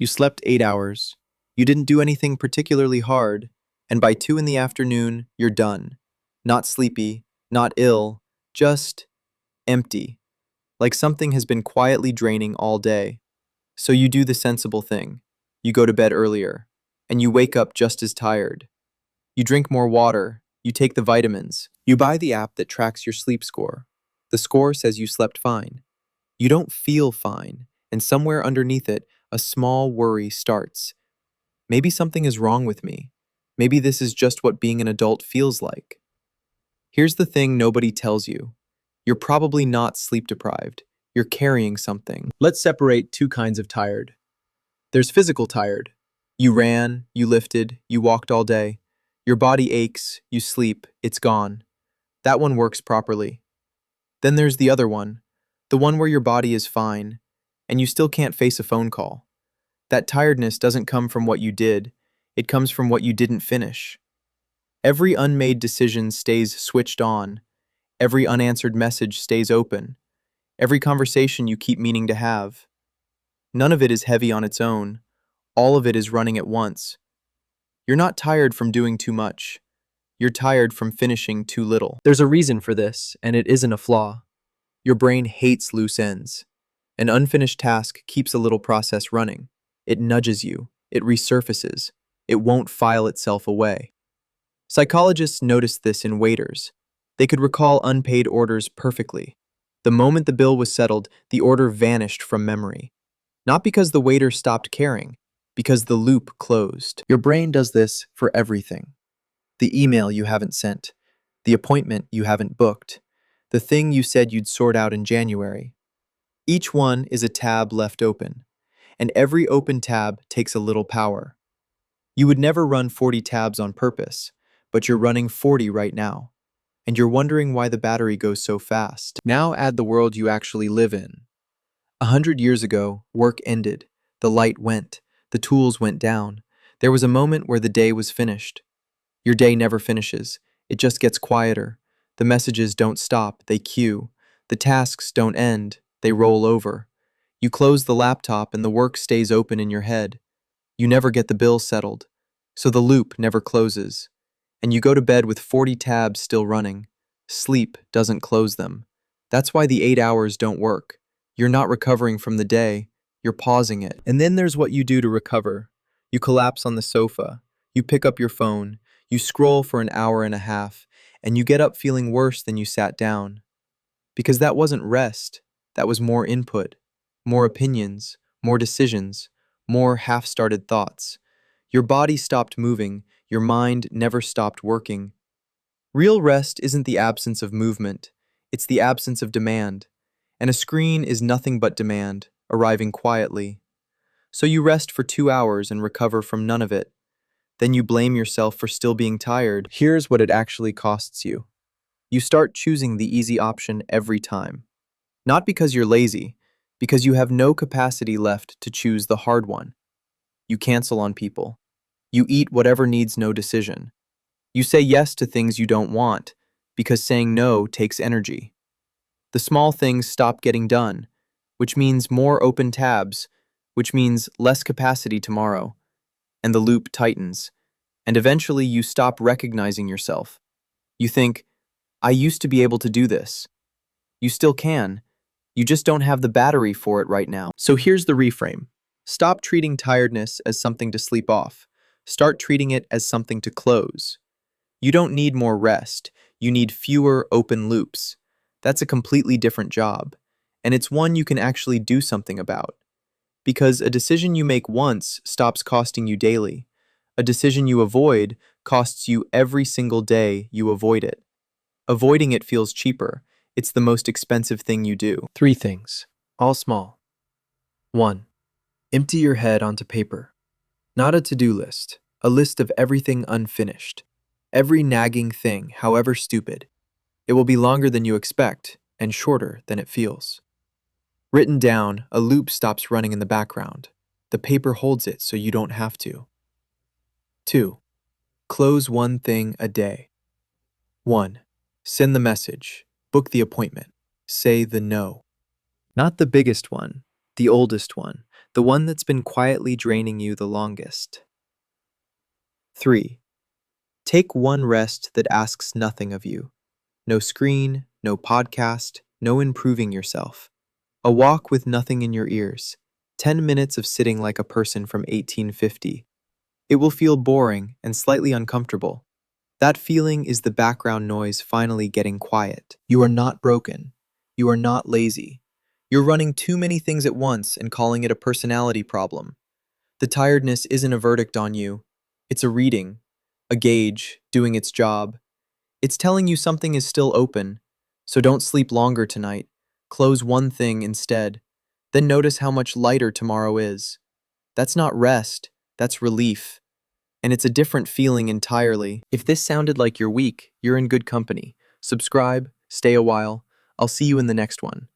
You slept 8 hours. You didn't do anything particularly hard, and by 2 in the afternoon, you're done. Not sleepy, not ill, just empty, like something has been quietly draining all day. So you do the sensible thing. You go to bed earlier, and you wake up just as tired. You drink more water, you take the vitamins, you buy the app that tracks your sleep score. The score says you slept fine. You don't feel fine, and somewhere underneath it, a small worry starts. Maybe something is wrong with me. Maybe this is just what being an adult feels like. Here's the thing nobody tells you. You're probably not sleep deprived. You're carrying something. Let's separate two kinds of tired. There's physical tired. You ran, you lifted, you walked all day. Your body aches, you sleep, it's gone. That one works properly. Then there's the other one, the one where your body is fine, and you still can't face a phone call. That tiredness doesn't come from what you did, it comes from what you didn't finish. Every unmade decision stays switched on, every unanswered message stays open, every conversation you keep meaning to have. None of it is heavy on its own, all of it is running at once. You're not tired from doing too much. You're tired from finishing too little. There's a reason for this, and it isn't a flaw. Your brain hates loose ends. An unfinished task keeps a little process running. It nudges you. It resurfaces. It won't file itself away. Psychologists noticed this in waiters. They could recall unpaid orders perfectly. The moment the bill was settled, the order vanished from memory. Not because the waiter stopped caring, because the loop closed. Your brain does this for everything. The email you haven't sent, the appointment you haven't booked, the thing you said you'd sort out in January. Each one is a tab left open, and every open tab takes a little power. You would never run 40 tabs on purpose, but you're running 40 right now, and you're wondering why the battery goes so fast. Now add the world you actually live in. 100 years ago, work ended, the light went, the tools went down. There was a moment where the day was finished. Your day never finishes. It just gets quieter. The messages don't stop, they queue. The tasks don't end, they roll over. You close the laptop and the work stays open in your head. You never get the bill settled, so the loop never closes. And you go to bed with 40 tabs still running. Sleep doesn't close them. That's why the 8 hours don't work. You're not recovering from the day, you're pausing it. And then there's what you do to recover. You collapse on the sofa, you pick up your phone, you scroll for an hour and a half, and you get up feeling worse than you sat down. Because that wasn't rest, that was more input, more opinions, more decisions, more half-started thoughts. Your body stopped moving, your mind never stopped working. Real rest isn't the absence of movement, it's the absence of demand. And a screen is nothing but demand, arriving quietly. So you rest for 2 hours and recover from none of it. Then you blame yourself for still being tired. Here's what it actually costs you. You start choosing the easy option every time. Not because you're lazy, because you have no capacity left to choose the hard one. You cancel on people. You eat whatever needs no decision. You say yes to things you don't want, because saying no takes energy. The small things stop getting done, which means more open tabs, which means less capacity tomorrow, and the loop tightens. And eventually you stop recognizing yourself. You think, I used to be able to do this. You still can. You just don't have the battery for it right now. So here's the reframe. Stop treating tiredness as something to sleep off. Start treating it as something to close. You don't need more rest. You need fewer open loops. That's a completely different job. And it's one you can actually do something about. Because a decision you make once stops costing you daily. A decision you avoid costs you every single day you avoid it. Avoiding it feels cheaper. It's the most expensive thing you do. 3 things, all small. 1. Empty your head onto paper. Not a to-do list, a list of everything unfinished. Every nagging thing, however stupid. It will be longer than you expect and shorter than it feels. Written down, a loop stops running in the background. The paper holds it so you don't have to. 2. Close one thing a day. 1. Send the message. Book the appointment. Say the no. Not the biggest one, the oldest one, the one that's been quietly draining you the longest. 3. Take one rest that asks nothing of you. No screen, no podcast, no improving yourself. A walk with nothing in your ears. 10 minutes of sitting like a person from 1850. It will feel boring and slightly uncomfortable. That feeling is the background noise finally getting quiet. You are not broken. You are not lazy. You're running too many things at once and calling it a personality problem. The tiredness isn't a verdict on you. It's a reading, a gauge, doing its job. It's telling you something is still open. So don't sleep longer tonight. Close one thing instead. Then notice how much lighter tomorrow is. That's not rest, that's relief. And it's a different feeling entirely. If this sounded like you're weak, you're in good company. Subscribe, stay a while. I'll see you in the next one.